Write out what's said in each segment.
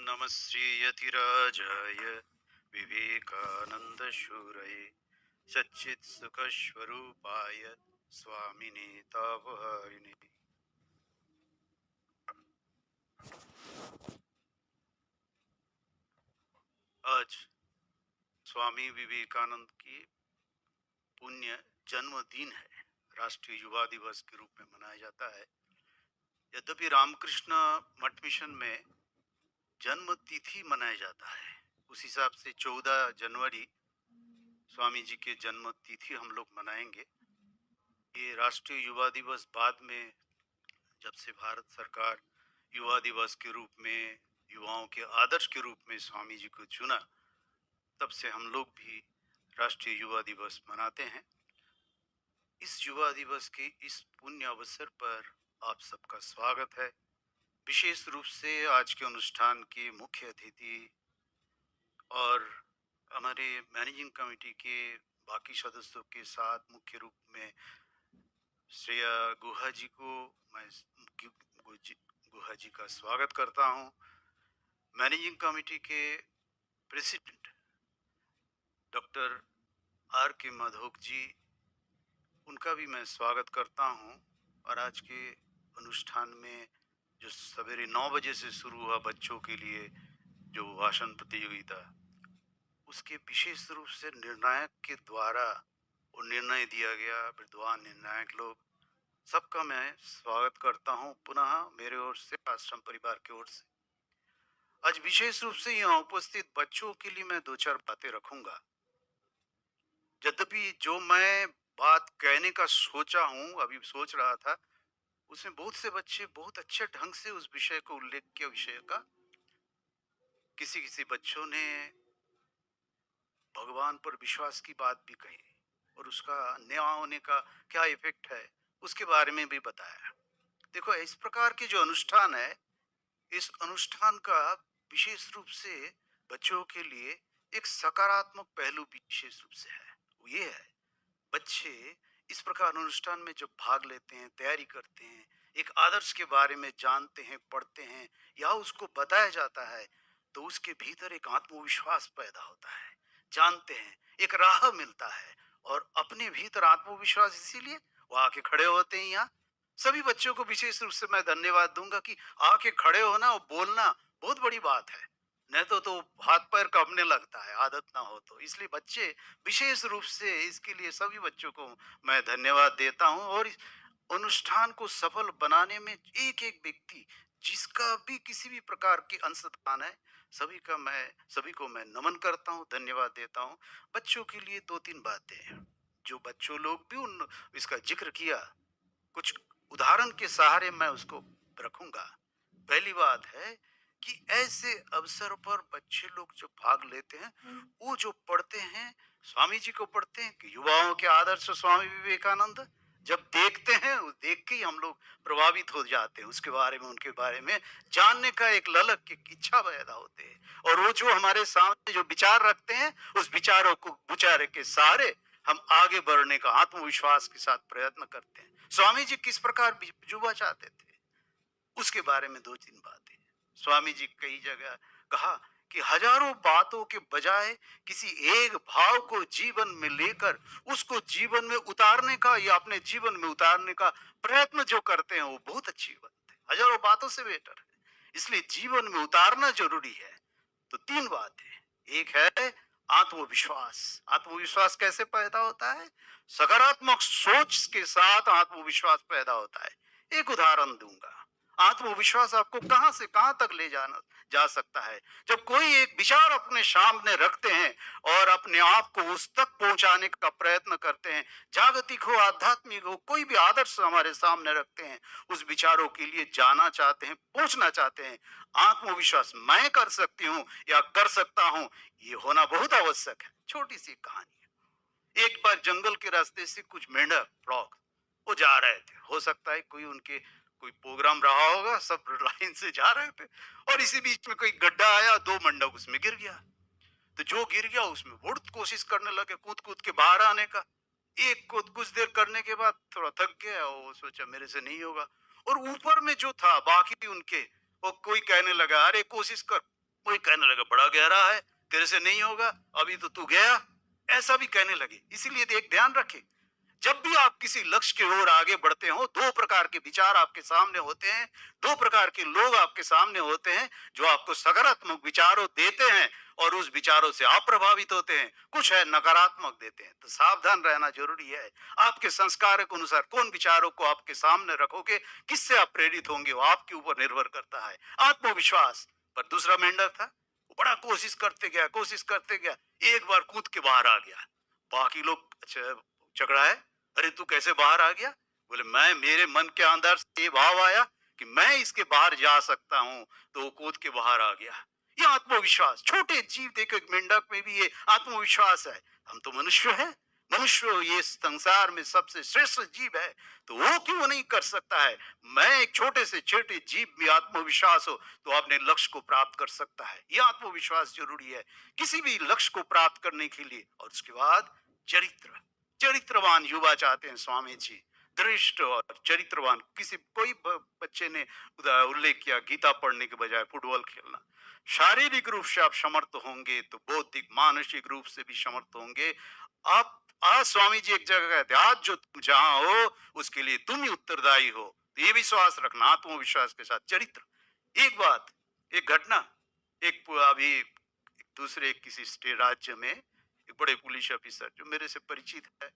नमः श्रीयतिराजाय विवेकानन्दशूरये सच्चित्सुखस्वरूपाय स्वामिने तापहारिणे। आज स्वामी विवेकानंद की पुण्य जन्मदिन है। राष्ट्रीय युवा दिवस के रूप में मनाया जाता है। यद्यपि रामकृष्ण मठ मिशन में जन्म तिथि मनाया जाता है, उस हिसाब से 14 जनवरी स्वामी जी के जन्म तिथि हम लोग मनाएंगे। ये राष्ट्रीय युवा दिवस बाद में जब से भारत सरकार युवा दिवस के रूप में युवाओं के आदर्श के रूप में स्वामी जी को चुना, तब से हम लोग भी राष्ट्रीय युवा दिवस मनाते हैं। इस युवा दिवस के इस पुण्य अवसर पर आप सबका स्वागत है। विशेष रूप से आज के अनुष्ठान के मुख्य अतिथि और हमारे मैनेजिंग कमेटी के बाकी सदस्यों के साथ मुख्य रूप में श्रेया गुहा जी को मैं गुहा जी का स्वागत करता हूं। मैनेजिंग कमेटी के प्रेसिडेंट डॉक्टर आर के माधोक जी, उनका भी मैं स्वागत करता हूं। और आज के अनुष्ठान में जो सवेरे 9 बजे से शुरू हुआ बच्चों के लिए जो भाषण प्रतियोगिता, उसके विशेष रूप से निर्णायक के द्वारा वो निर्णय दिया गया, विद्वान निर्णायक लोग सबका मैं स्वागत करता हूं पुनः मेरे ओर से, आश्रम परिवार की ओर से। आज विशेष रूप से यहाँ उपस्थित बच्चों के लिए मैं 2-4 बातें रखूंगा। यद्यपि जो मैं बात कहने का सोचा हूं, अभी सोच रहा था, उसमें बहुत से बच्चे बहुत अच्छे ढंग से उस विषय को उल्लेख किया। विषय का किसी किसी बच्चों ने भगवान पर विश्वास की बात भी कही और उसका न्याय होने का क्या इफेक्ट है उसके बारे में भी बताया। देखो, इस प्रकार के जो अनुष्ठान है, इस अनुष्ठान का विशेष रूप से बच्चों के लिए एक सकारात्मक पहलू विशेष रूप से है। वो ये है, बच्चे इस प्रकार अनुष्ठान में जब भाग लेते हैं, तैयारी करते हैं, एक आदर्श के बारे में जानते हैं, पढ़ते हैं या उसको बताया जाता है, तो उसके भीतर एक आत्मविश्वास पैदा होता है। जानते हैं, एक राह मिलता है और अपने भीतर आत्मविश्वास, इसीलिए वो आके खड़े होते हैं। यहाँ सभी बच्चों को विशेष रूप से मैं धन्यवाद दूंगा कि आके खड़े होना और बोलना बहुत बड़ी बात है। नहीं तो हाथ पैर कांपने लगता है आदत ना हो तो। इसलिए बच्चे विशेष रूप से, इसके लिए सभी बच्चों को मैं धन्यवाद देता हूं। और इस अनुष्ठान को सफल बनाने में एक एक व्यक्ति, जिसका भी किसी भी प्रकार की अंशदान है, सभी को मैं नमन करता हूं, धन्यवाद देता हूं। बच्चों के लिए 2-3 बातें जो बच्चों लोग भी उन इसका जिक्र किया, कुछ उदाहरण के सहारे मैं उसको रखूंगा। पहली बात है कि ऐसे अवसर पर बच्चे लोग जो भाग लेते हैं, वो जो पढ़ते हैं, स्वामी जी को पढ़ते हैं कि युवाओं के आदर्श स्वामी विवेकानंद, जब देखते हैं, वो देख के ही हम लोग प्रभावित हो जाते हैं। उसके बारे में, उनके बारे में जानने का एक ललक, एक इच्छा पैदा होते हैं। और वो जो हमारे सामने जो विचार रखते हैं, उस विचारों को विचार के सहारे हम आगे बढ़ने का आत्मविश्वास के साथ प्रयत्न करते हैं। स्वामी जी किस प्रकार युवा चाहते थे, उसके बारे में 2-3 बातें। स्वामी जी कई जगह कहा कि हजारों बातों के बजाय किसी एक भाव को जीवन में लेकर उसको जीवन में उतारने का या अपने जीवन में उतारने का प्रयत्न जो करते हैं, वो बहुत अच्छी बात है। हजारों बातों से बेटर है, इसलिए जीवन में उतारना जरूरी है। तो 3 बातें। एक है आत्मविश्वास। आत्मविश्वास कैसे पैदा होता है? सकारात्मक सोच के साथ आत्मविश्वास पैदा होता है। एक उदाहरण दूंगा। आत्मविश्वास आपको कहां से कहां तक ले जाना जा सकता है? जब कोई एक विचार अपने सामने रखते हैं और अपने आप को उस तक पहुंचाने का प्रयत्न करते हैं, जागतिक हो, आध्यात्मिक हो, कोई भी आदर्श हमारे सामने रखते हैं, उस विचारों के लिए जाना चाहते हैं, पहुंचना चाहते हैं, आत्मविश्वास, मैं कर सकती हूँ या कर सकता हूँ, ये होना बहुत आवश्यक है। छोटी सी कहानी है। एक बार जंगल के रास्ते से कुछ मेंढक, फ्रॉग, वो जा रहे थे। हो सकता है कोई प्रोग्राम रहा होगा, सब लाइन से जा रहे थे और इसी बीच में कोई गड्ढा आया, 2 मेंढक उसमें गिर गया। तो जो गिर गया उसमें बहुत कोशिश करने लगे कूद कूद के बाहर आने का। एक कूद कुछ देर करने के बाद थोड़ा थक गया, वो सोचा मेरे से नहीं होगा। और ऊपर में जो था बाकी उनके, वो कोई कहने लगा, अरे कोशिश कर, कोई कहने लगा बड़ा गहरा है, तेरे से नहीं होगा, अभी तो तू गया, ऐसा भी कहने लगे। इसीलिए एक ध्यान रखें, जब भी आप किसी लक्ष्य की ओर आगे बढ़ते हो, दो प्रकार के विचार आपके सामने होते हैं, दो प्रकार के लोग आपके सामने होते हैं, जो आपको सकारात्मक विचारों देते हैं और उस विचारों से आप प्रभावित होते हैं, कुछ है नकारात्मक देते हैं। तो सावधान रहना जरूरी है। आपके संस्कार के अनुसार कौन विचारों को आपके सामने रखोगे, किससे आप प्रेरित होंगे, वो आपके ऊपर निर्भर करता है। आत्मविश्वास पर दूसरा मेंढक था, वो बड़ा कोशिश करते गया, कोशिश करते गया, एक बार कूद के बाहर आ गया। बाकी लोग अच्छा झगड़ा है, अरे तू कैसे बाहर आ गया? बोले मैं, मेरे मन के अंदर से ये भाव आया कि मैं इसके बाहर जा सकता हूं, तो वो कूद के बाहर आ गया। ये आत्मविश्वास, छोटे जीव देखो, एक मेंढक में भी ये आत्मविश्वास है। हम तो मनुष्य है, मनुष्य ये संसार में सबसे श्रेष्ठ जीव है, तो वो क्यों नहीं कर सकता है? मैं एक छोटे से छोटे जीव में आत्मविश्वास हो तो अपने लक्ष्य को प्राप्त कर सकता है। यह आत्मविश्वास जरूरी है किसी भी लक्ष्य को प्राप्त करने के लिए। और उसके बाद चरित्र, चरित्रवान युवा चाहते हैं स्वामी जी, दृष्ट और चरित्रवान। किसी कोई बच्चे ने उल्लेख किया गीता पढ़ने के बजाय फुटबॉल खेलना। शारीरिक रूप से आप समर्थ होंगे तो बौद्धिक मानसिक रूप से भी समर्थ होंगे आप। आज स्वामी जी एक जगह कहते हैं, आज जो तुम जहां हो उसके लिए तुम ही उत्तरदायी हो। तो ये विश्वास रखना आत्मविश्वास के साथ। चरित्र, एक बात, एक घटना, एक अभी एक दूसरे किसी स्टेट राज्य में एक बड़े पुलिस ऑफिसर जो मेरे से परिचित है,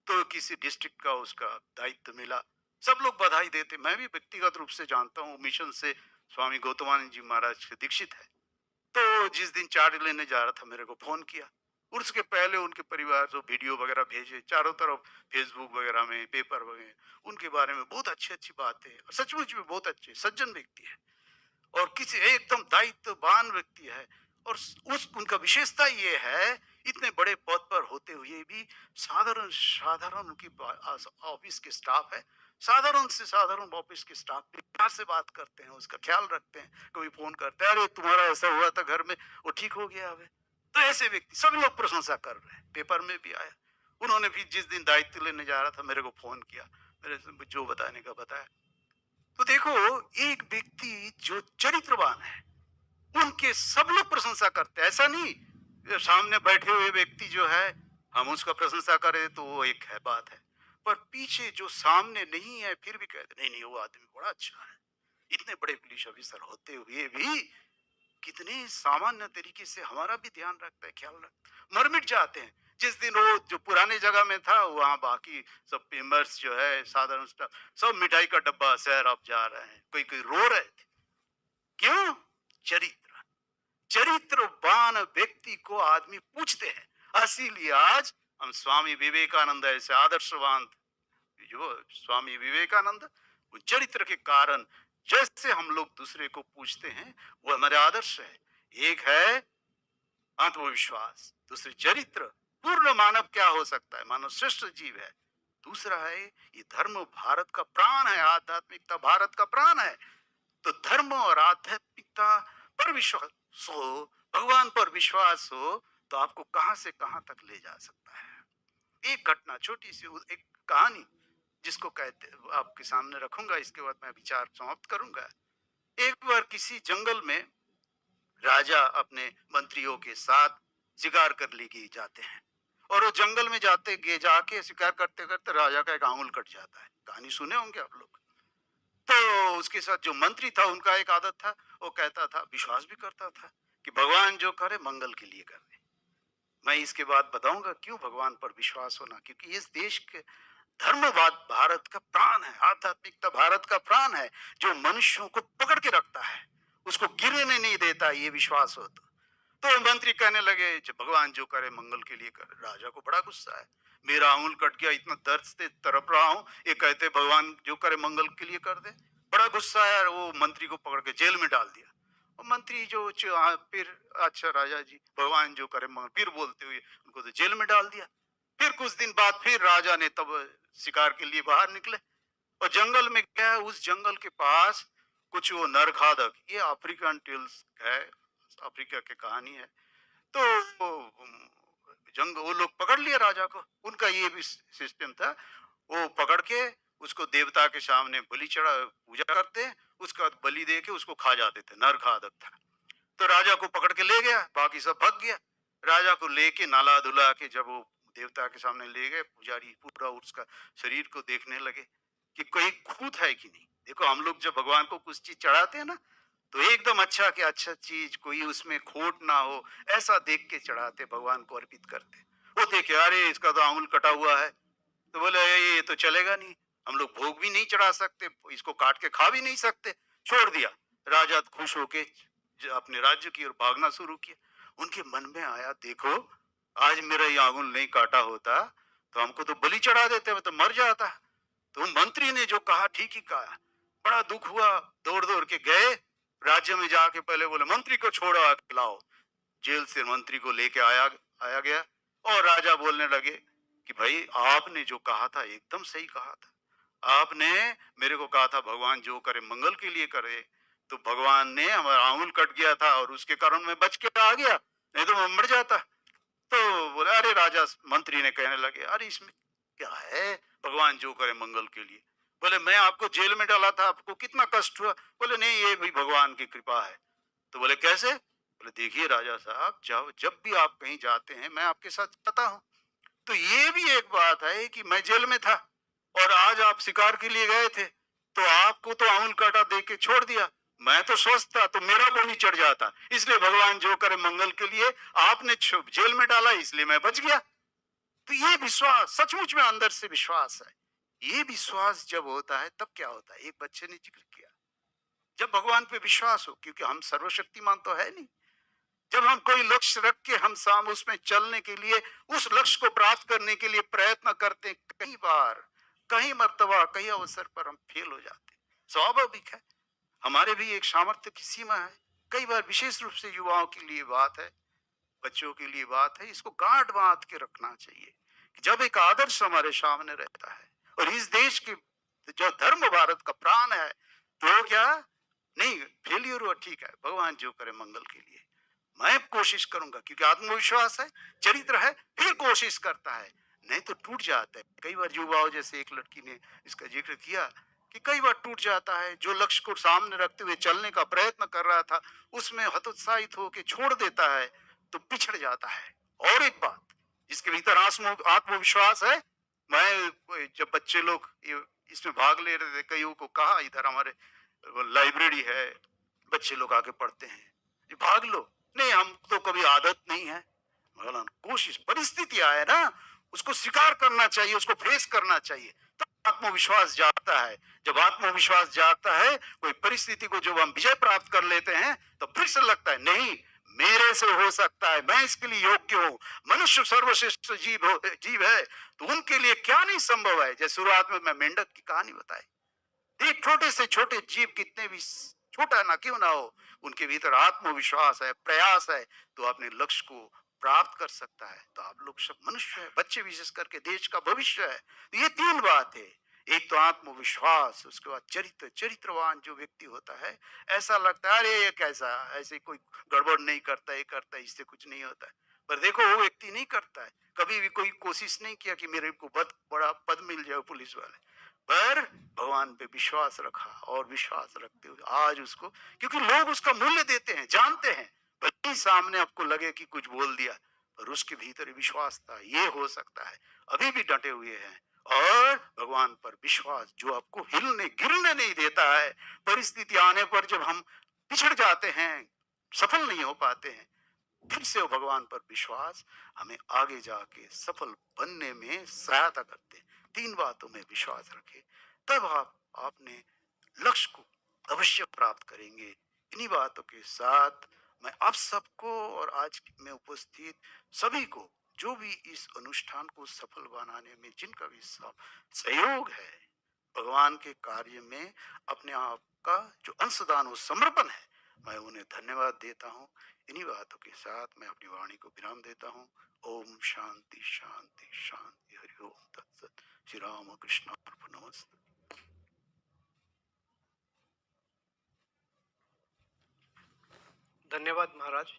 तो किसी डिस्ट्रिक्ट का उसका दायित्व मिला। सब लोग बधाई देते, मैं भी व्यक्तिगत रूप से जानता हूँ, मिशन से स्वामी गौतमानंद जी महाराज से दीक्षित है। तो जिस दिन चार्ज लेने जा रहा था मेरे को फोन किया, और उसके पहले उनके परिवार जो वीडियो वगैरह भेजे चारों तरफ, फेसबुक वगैरह में, पेपर वगैरह, उनके बारे में बहुत अच्छी अच्छी बातें, और सचमुच में बहुत अच्छे सज्जन व्यक्ति है, और किसी एकदम दायित्ववान व्यक्ति है। और उस उनका विशेषता ये है, इतने बड़े पद पर होते हुए भी साधारण साधारण उनकी ऑफिस के स्टाफ है, साधारण से साधारण ऑफिस के स्टाफ पे प्यार से बात करते हैं, उसका ख्याल रखते हैं। कभी फोन करते हैं, अरे तुम्हारा ऐसा हुआ था घर में, वो ठीक हो गया अब। तो ऐसे व्यक्ति सभी लोग प्रशंसा कर रहे हैं, पेपर में भी आया। उन्होंने भी जिस दिन दायित्व लेने जा रहा था मेरे को फोन किया, मेरे से जो बताने का बताया। तो देखो, एक व्यक्ति जो चरित्रवान है उनके सब लोग प्रशंसा करते हैं। ऐसा नहीं ये सामने बैठे हुए व्यक्ति जो है हम उसका प्रशंसा करें तो वो एक है बात है, पर पीछे जो सामने नहीं है फिर भी कहते नहीं नहीं वो आदमी बड़ा अच्छा है। इतने बड़े पुलिस ऑफिसर होते हुए भी कितने सामान्य तरीके से हमारा भी ध्यान रखता है, ख्याल रखता है। मर मिट जाते हैं। जिस दिन वो जो पुराने जगह में था वहां बाकी सब मेंबर्स जो है साधारण स्टाफ सब मिठाई का डब्बा शहर अब जा रहे हैं, कोई कोई रो रहे थे। क्यों? चरित्र, चरित्रवान व्यक्ति को आदमी पूछते हैं। इसीलिए आज हम स्वामी विवेकानंद ऐसे आदर्शवान, जो स्वामी विवेकानंद, उन चरित्र के कारण जैसे हम लोग दूसरे को पूछते हैं वो हमारे आदर्श है। एक है आत्मविश्वास, दूसरी चरित्र। पूर्ण मानव क्या हो सकता है? मानव श्रेष्ठ जीव है। दूसरा है ये धर्म भारत का प्राण है, आध्यात्मिकता भारत का प्राण है। तो धर्म और आध्यात्मिकता पर विश्वास हो, भगवान पर विश्वास हो, तो आपको कहां से कहां तक ले जा सकता है। एक घटना, छोटी सी एक कहानी जिसको कहते आपके सामने रखूंगा, इसके बाद मैं विचार समाप्त करूंगा। एक बार किसी जंगल में राजा अपने मंत्रियों के साथ शिकार कर लिए जाते हैं, और वो जंगल में जाते गे जाके शिकार करते करते राजा का एक आंगुल कट जाता है। कहानी सुने होंगे आप लोग। तो उसके साथ जो मंत्री था उनका एक आदत था, वो कहता था, विश्वास भी करता था कि भगवान जो करे मंगल के लिए करे। मैं इसके बाद बताऊंगा क्यों भगवान पर विश्वास होना, क्योंकि इस देश के धर्मवाद भारत का प्राण है, आध्यात्मिकता भारत का प्राण है, जो मनुष्यों को पकड़ के रखता है, उसको गिरने नहीं देता। ये विश्वास हो तो मंत्री कहने लगे भगवान जो करे मंगल के लिए करे। राजा को बड़ा गुस्सा है, मेरा अंगुल कट गया, इतना दर्द से तड़प रहा हूं, ये कहते भगवान जो करे मंगल के लिए कर दे। बड़ा गुस्सा है, वो मंत्री को पकड़ के जेल में डाल दिया। और मंत्री जो फिर अच्छा राजा जी भगवान जो करे मंगल, फिर बोलते हुए उनको तो जेल में डाल दिया। फिर कुछ दिन बाद फिर राजा ने तब शिकार के लिए बाहर निकले और जंगल में गया। उस जंगल के पास कुछ वो नरखादक, ये अफ्रीकन टेल्स है, अफ्रीका की कहानी है। तो जंग वो लोग पकड़ लिए राजा को। उनका ये भी सिस्टम था, वो पकड़ के उसको देवता के सामने बलि चढ़ा पूजा करते, उसका बलि दे के उसको खा जाते थे। नरखादक था। तो राजा को पकड़ के ले गया, बाकी सब भाग गया। राजा को लेके नहला धुला के जब वो देवता के सामने ले गए, पुजारी पूरा उसका शरीर को देखने लगे कि कहीं खूंट है कि नहीं। देखो हम लोग जब भगवान को कुछ चीज चढ़ाते हैं ना, तो एकदम अच्छा कि अच्छा चीज कोई उसमें खोट ना हो, ऐसा देख के चढ़ाते, भगवान को अर्पित करते। वो देखे अरे इसका तो आंगुल कटा हुआ है, तो बोले ये तो चलेगा नहीं, हम लोग भोग भी नहीं चढ़ा सकते, इसको काट के खा भी नहीं सकते। छोड़ दिया। राजा खुश होके अपने राज्य की ओर भागना शुरू किया। उनके मन में आया, देखो आज मेरा ये आंगुल नहीं काटा होता तो हमको तो बलि चढ़ा देते, मैं तो मर जाता। तो मंत्री ने जो कहा ठीक ही कहा। बड़ा दुख हुआ, दौड़ दौड़ के गए राज्य में, जाके पहले बोले मंत्री को छोड़ो आके लाओ। जेल से मंत्री को लेके आया आया गया और राजा बोलने लगे कि भाई आपने जो कहा था एकदम सही कहा था। आपने मेरे को कहा था भगवान जो करे मंगल के लिए करे, तो भगवान ने हमारा आंगुल कट गया था और उसके कारण मैं बच के आ गया, नहीं तो मैं मर जाता। तो बोले अरे राजा, मंत्री ने कहने लगे अरे इसमें क्या है, भगवान जो करे मंगल के लिए। बोले मैं आपको जेल में डाला था, आपको कितना कष्ट हुआ। बोले नहीं ये भी भगवान की कृपा है। तो बोले कैसे। बोले देखिए राजा साहब, जब जब भी आप कहीं जाते हैं मैं आपके साथ जाता हूँ। तो ये भी एक बात है कि मैं जेल में था और आज आप शिकार के लिए गए थे, तो आपको तो आंगुल काटा दे के छोड़ दिया। मैं तो स्वस्थ था तो मेरा बोली चढ़ जाता, इसलिए भगवान जो करे मंगल के लिए आपने जेल में डाला, इसलिए मैं बच गया। तो ये विश्वास सचमुच में अंदर से विश्वास है। ये विश्वास जब होता है तब क्या होता है, एक बच्चे ने जिक्र किया, जब भगवान पे विश्वास हो, क्योंकि हम सर्वशक्तिमान तो है नहीं। जब हम कोई लक्ष्य रख के हम साम उसमें चलने के लिए, उस लक्ष्य को प्राप्त करने के लिए प्रयत्न करते हैं, कई बार कई मर्तबा कई अवसर पर हम फेल हो जाते हैं, स्वाभाविक है। हमारे भी एक सामर्थ्य की सीमा है। कई बार विशेष रूप से युवाओं के लिए बात है, बच्चों के लिए बात है, इसको गांठ बांध के रखना चाहिए कि जब एक आदर्श हमारे सामने रहता है और इस देश के जो धर्म भारत का प्राण है, तो क्या नहीं फेलियर हुआ ठीक है, भगवान जो करे मंगल के लिए मैं कोशिश करूंगा, क्योंकि आत्मविश्वास है, चरित्र है, फिर कोशिश करता है, नहीं तो टूट जाता है। कई बार युवाओं, जैसे एक लड़की ने इसका जिक्र किया कि कई बार टूट जाता है, जो लक्ष्य को सामने रखते हुए चलने का प्रयत्न कर रहा था उसमें हतोत्साहित होकर छोड़ देता है तो पिछड़ जाता है। और एक बात, जिसके भीतर आत्मविश्वास है, मैं जब बच्चे लोग इसमें भाग ले रहे थे, कईयों को कहा इधर हमारे लाइब्रेरी है, बच्चे लोग आके पढ़ते हैं, ये भाग लो। नहीं हम तो कभी आदत नहीं है। मौलाना कोशिश, परिस्थितियां है ना, उसको स्वीकार करना चाहिए, उसको फेस करना चाहिए, तब आत्मविश्वास जागता है। जब आत्मविश्वास जागता है, कोई परिस्थिति को जब हम विजय प्राप्त कर लेते हैं, तो फिर से लगता है नहीं मेरे से हो सकता है, मैं इसके लिए योग्य हूँ। मनुष्य सर्वश्रेष्ठ जीव है, तो उनके लिए क्या नहीं संभव है। जैसे शुरुआत में मैं मेंढक की कहानी बताई, एक छोटे से छोटे जीव कितने भी छोटा ना क्यों ना हो, उनके भीतर आत्मविश्वास है, प्रयास है, तो अपने लक्ष्य को प्राप्त कर सकता है। तो आप लोग सब मनुष्य है, बच्चे विशेष करके देश का भविष्य है। तो ये तीन बात है, एक तो आत्मविश्वास, उसके बाद चरित्र, चरित्रवान जो व्यक्ति होता है, ऐसा लगता है अरे ये कैसा, ऐसे कोई गड़बड़ नहीं करता, ये करता है, इससे कुछ नहीं होता है। पर देखो वो व्यक्ति नहीं करता है, कभी भी कोई कोशिश नहीं किया कि मेरे को बड़ा पद मिल जाए पुलिस वाले, पर भगवान पे विश्वास रखा और विश्वास रखते हुए आज उसको, क्योंकि लोग उसका मूल्य देते हैं, जानते हैं, भले ही सामने आपको लगे कि कुछ बोल दिया, पर उसके भीतर विश्वास था ये हो सकता है, अभी भी डटे हुए हैं। और भगवान पर विश्वास जो आपको हिलने गिरने नहीं देता है। परिस्थिति आने पर जब हम पिछड़ जाते हैं, सफल नहीं हो पाते हैं, फिर से वो भगवान पर विश्वास हमें आगे जाके सफल बनने में सहायता करते हैं। तीन बातों में विश्वास रखें, तब आप अपने लक्ष्य को अवश्य प्राप्त करेंगे। इन्हीं बातों के साथ मैं आप सबको और आज में उपस्थित सभी को, जो भी इस अनुष्ठान को सफल बनाने में जिनका भी सहयोग है, भगवान के कार्य में अपने आप का जो अंशदान हो, समर्पण है, मैं उन्हें धन्यवाद देता हूँ। इन्हीं बातों के साथ मैं अपनी वाणी को विराम देता हूँ। ओम शांति शांति शांति, हरि ओम तत्सत। श्री राम कृष्ण नमस्ते। धन्यवाद महाराज।